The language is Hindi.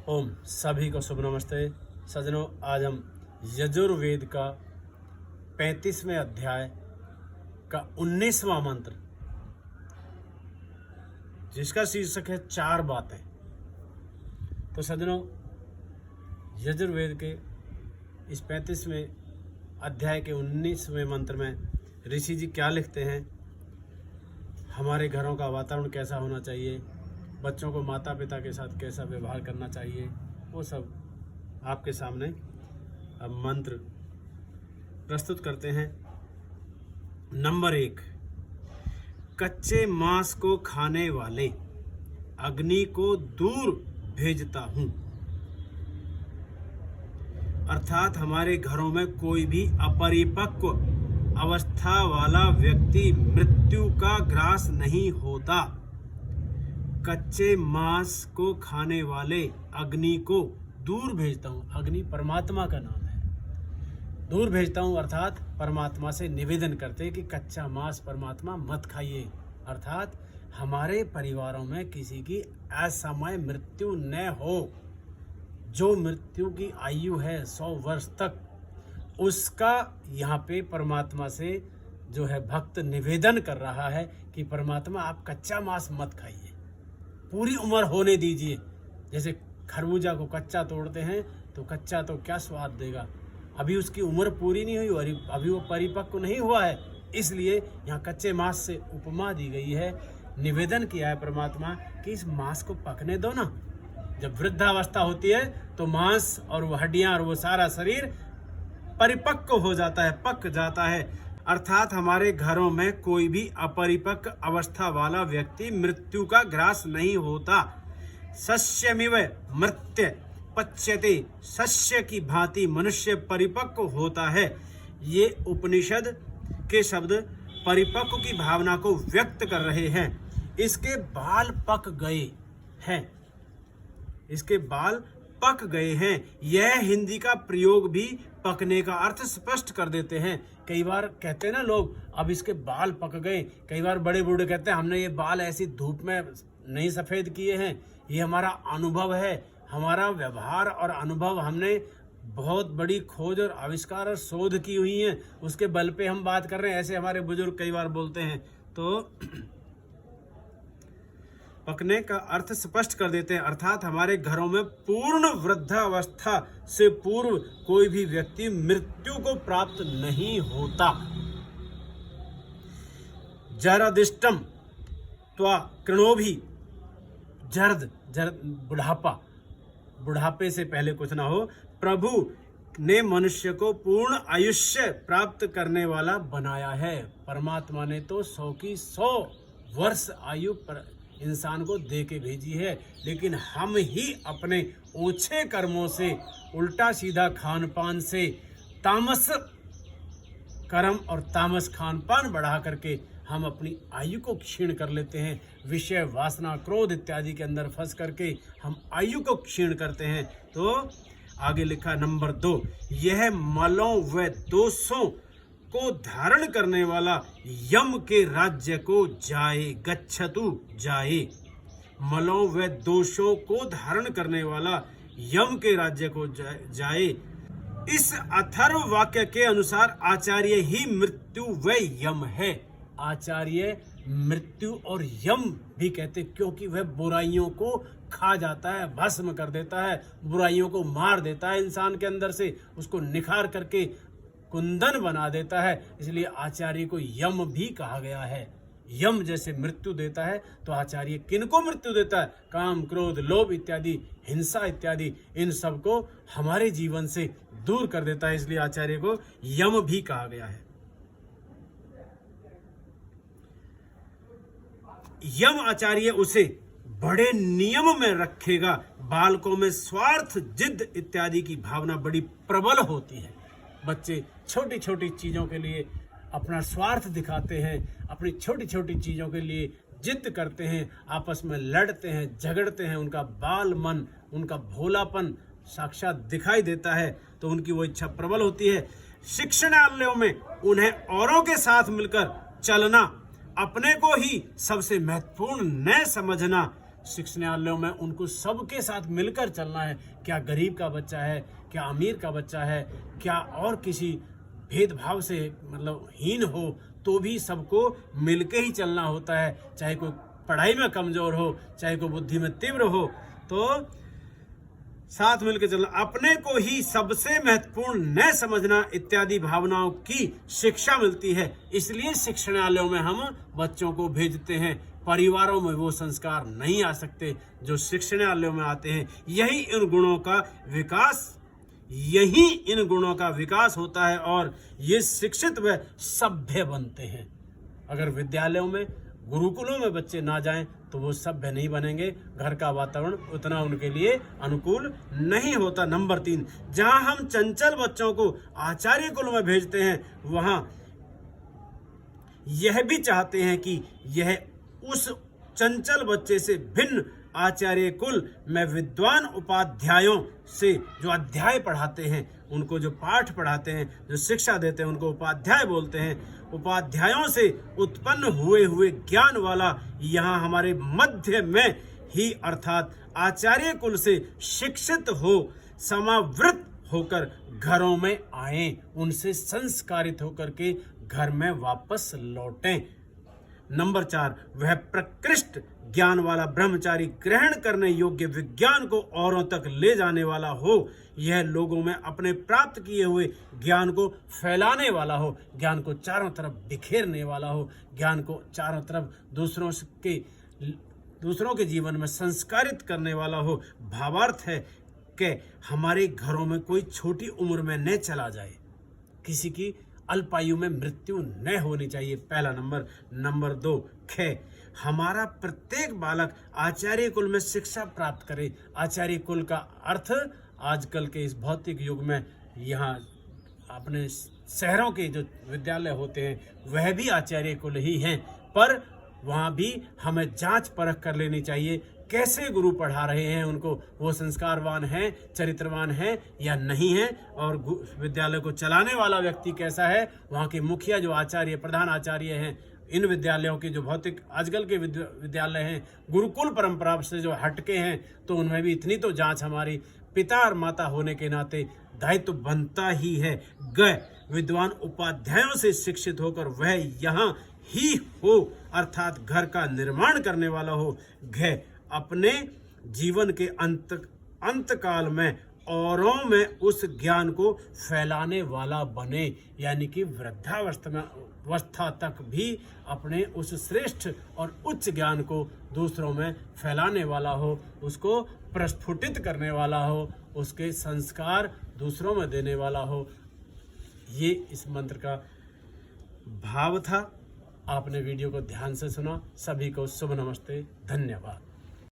ओम सभी को शुभ नमस्ते सज्जनों। आज हम यजुर्वेद का 35वें अध्याय का 19वां मंत्र, जिसका शीर्षक है 4 बातें। तो सज्जनों, यजुर्वेद के इस 35वें अध्याय के 19वें मंत्र में ऋषि जी क्या लिखते हैं, हमारे घरों का वातावरण कैसा होना चाहिए, बच्चों को माता पिता के साथ कैसा व्यवहार करना चाहिए, वो सब आपके सामने अब मंत्र प्रस्तुत करते हैं। नंबर 1, कच्चे मांस को खाने वाले अग्नि को दूर भेजता हूं। अर्थात हमारे घरों में कोई भी अपरिपक्व अवस्था वाला व्यक्ति मृत्यु का ग्रास नहीं होता। कच्चे मांस को खाने वाले अग्नि को दूर भेजता हूँ। अग्नि परमात्मा का नाम है। दूर भेजता हूँ अर्थात परमात्मा से निवेदन करते कि कच्चा मांस परमात्मा मत खाइए। अर्थात हमारे परिवारों में किसी की असमय मृत्यु न हो। जो मृत्यु की आयु है 100 वर्ष तक, उसका यहाँ पे परमात्मा से जो है भक्त निवेदन कर रहा है कि परमात्मा आप कच्चा मांस मत खाइए, पूरी उम्र होने दीजिए। जैसे खरबूजा को कच्चा तोड़ते हैं तो कच्चा तो क्या स्वाद देगा, अभी उसकी उम्र पूरी नहीं हुई और अभी वो परिपक्व नहीं हुआ है, इसलिए यहाँ कच्चे मांस से उपमा दी गई है। निवेदन किया है परमात्मा कि इस मांस को पकने दो ना। जब वृद्धावस्था होती है तो मांस और वो हड्डियां और वो सारा शरीर परिपक्व हो जाता है, पक जाता है। अर्थात हमारे घरों में कोई भी अपरिपक्व अवस्था वाला व्यक्ति मृत्यु का ग्रास नहीं होता। सस्यमिव मृत्य पच्यते, सस्य की भांति मनुष्य परिपक्व होता है। ये उपनिषद के शब्द परिपक्व की भावना को व्यक्त कर रहे हैं। इसके बाल पक गए हैं, इसके बाल पक गए हैं। यह हिंदी का प्रयोग भी पकने का अर्थ स्पष्ट कर देते हैं। कई बार कहते हैं ना लोग, अब इसके बाल पक गए। कई बार बड़े बूढ़े कहते हैं हमने ये बाल ऐसी धूप में नहीं सफ़ेद किए हैं, ये हमारा अनुभव है, हमारा व्यवहार और अनुभव, हमने बहुत बड़ी खोज और आविष्कार और शोध की हुई है, उसके बल पे हम बात कर रहे हैं। ऐसे हमारे बुजुर्ग कई बार बोलते हैं। तो पकने का अर्थ स्पष्ट कर देते हैं। अर्थात हमारे घरों में पूर्ण वृद्धावस्था से पूर्व कोई भी व्यक्ति मृत्यु को प्राप्त नहीं होता। जरादिष्टम त्वा कृणोभि, जर्द बुढ़ापा, बुढ़ापे से पहले कुछ ना हो। प्रभु ने मनुष्य को पूर्ण आयुष्य प्राप्त करने वाला बनाया है। परमात्मा ने तो 100 की 100 वर्ष आयु पर इंसान को दे के भेजी है, लेकिन हम ही अपने ओछे कर्मों से, उल्टा सीधा खान पान से, तामस कर्म और तामस खान पान बढ़ा करके हम अपनी आयु को क्षीण कर लेते हैं। विषय, वासना, क्रोध इत्यादि के अंदर फंस करके हम आयु को क्षीण करते हैं। तो आगे लिखा नंबर 2, यह मलों व दोषों को धारण करने वाला यम के राज्य को जाए, गच्छतु जाए। मलों व दोषों को धारण करने वाला यम के राज्य को जाए। इस अथर्व वाक्य के अनुसार आचार्य ही मृत्यु व यम है। आचार्य मृत्यु और यम भी कहते, क्योंकि वह बुराइयों को खा जाता है, भस्म कर देता है, बुराइयों को मार देता है इंसान के अंदर से, उसको निखार करके कुंदन बना देता है। इसलिए आचार्य को यम भी कहा गया है। यम जैसे मृत्यु देता है तो आचार्य किनको मृत्यु देता है? काम, क्रोध, लोभ इत्यादि, हिंसा इत्यादि, इन सब को हमारे जीवन से दूर कर देता है। इसलिए आचार्य को यम भी कहा गया है। यम आचार्य उसे बड़े नियम में रखेगा। बालकों में स्वार्थ, जिद इत्यादि की भावना बड़ी प्रबल होती है। बच्चे छोटी छोटी चीज़ों के लिए अपना स्वार्थ दिखाते हैं, अपनी छोटी छोटी चीज़ों के लिए जिद करते हैं, आपस में लड़ते हैं, झगड़ते हैं। उनका बाल मन, उनका भोलापन साक्षात दिखाई देता है, तो उनकी वो इच्छा प्रबल होती है। शिक्षणालयों में उन्हें औरों के साथ मिलकर चलना, अपने को ही सबसे महत्वपूर्ण न समझना, शिक्षणालयों में उनको सबके साथ मिलकर चलना है। क्या गरीब का बच्चा है, क्या अमीर का बच्चा है, क्या और किसी भेदभाव से मतलब हीन हो, तो भी सबको मिलके ही चलना होता है। चाहे कोई पढ़ाई में कमजोर हो, चाहे कोई बुद्धि में तीव्र हो, तो साथ मिलकर चलना, अपने को ही सबसे महत्वपूर्ण न समझना इत्यादि भावनाओं की शिक्षा मिलती है। इसलिए शिक्षणालयों में हम बच्चों को भेजते हैं। परिवारों में वो संस्कार नहीं आ सकते जो शिक्षणालयों में आते हैं। यही इन गुणों का विकास होता है और ये शिक्षित व सभ्य बनते हैं। अगर विद्यालयों में, गुरुकुलों में बच्चे ना जाएं तो वो सभ्य नहीं बनेंगे। घर का वातावरण उतना उनके लिए अनुकूल नहीं होता। नंबर 3, जहां हम चंचल बच्चों को आचार्य कुल में भेजते हैं, वहां यह भी चाहते हैं कि यह उस चंचल बच्चे से भिन्न आचार्य कुल में विद्वान उपाध्यायों से जो अध्याय पढ़ाते हैं, उनको जो पाठ पढ़ाते हैं, जो शिक्षा देते हैं, उनको उपाध्याय बोलते हैं। उपाध्यायों से उत्पन्न हुए ज्ञान वाला यहाँ हमारे मध्य में ही अर्थात आचार्य कुल से शिक्षित हो समावृत होकर घरों में आए, उनसे संस्कारित होकर के घर में वापस लौटें। नंबर 4, वह प्रकृष्ट ज्ञान वाला ब्रह्मचारी ग्रहण करने योग्य विज्ञान को औरों तक ले जाने वाला हो। यह लोगों में अपने प्राप्त किए हुए ज्ञान को फैलाने वाला हो, ज्ञान को चारों तरफ बिखेरने वाला हो, ज्ञान को चारों तरफ दूसरों के जीवन में संस्कारित करने वाला हो। भावार्थ है कि हमारे घरों में कोई छोटी उम्र में न चला जाए, किसी की अल्पायु में मृत्यु न होनी चाहिए, पहला नंबर। नंबर 2, हमारा प्रत्येक बालक आचार्य कुल में शिक्षा प्राप्त करे। आचार्य कुल का अर्थ आजकल के इस भौतिक युग में यहाँ अपने शहरों के जो विद्यालय होते हैं वह भी आचार्य कुल ही हैं, पर वहाँ भी हमें जांच परख कर लेनी चाहिए कैसे गुरु पढ़ा रहे हैं उनको, वो संस्कारवान हैं, चरित्रवान हैं या नहीं हैं, और विद्यालय को चलाने वाला व्यक्ति कैसा है, वहाँ के मुखिया जो आचार्य, प्रधान आचार्य हैं, इन विद्यालयों के जो भौतिक आजकल के विद्यालय हैं गुरुकुल परंपरा से जो हटके हैं, तो उनमें भी इतनी तो जांच हमारी पिता और माता होने के नाते दायित्व बनता ही है। विद्वान उपाध्यायों से शिक्षित होकर वह यहाँ ही हो अर्थात घर का निर्माण करने वाला हो। अपने जीवन के अंत काल में औरों में उस ज्ञान को फैलाने वाला बने, यानी कि वृद्धावस्था तक भी अपने उस श्रेष्ठ और उच्च ज्ञान को दूसरों में फैलाने वाला हो, उसको प्रस्फुटित करने वाला हो, उसके संस्कार दूसरों में देने वाला हो। ये इस मंत्र का भाव था। आपने वीडियो को ध्यान से सुना। सभी को शुभ नमस्ते, धन्यवाद।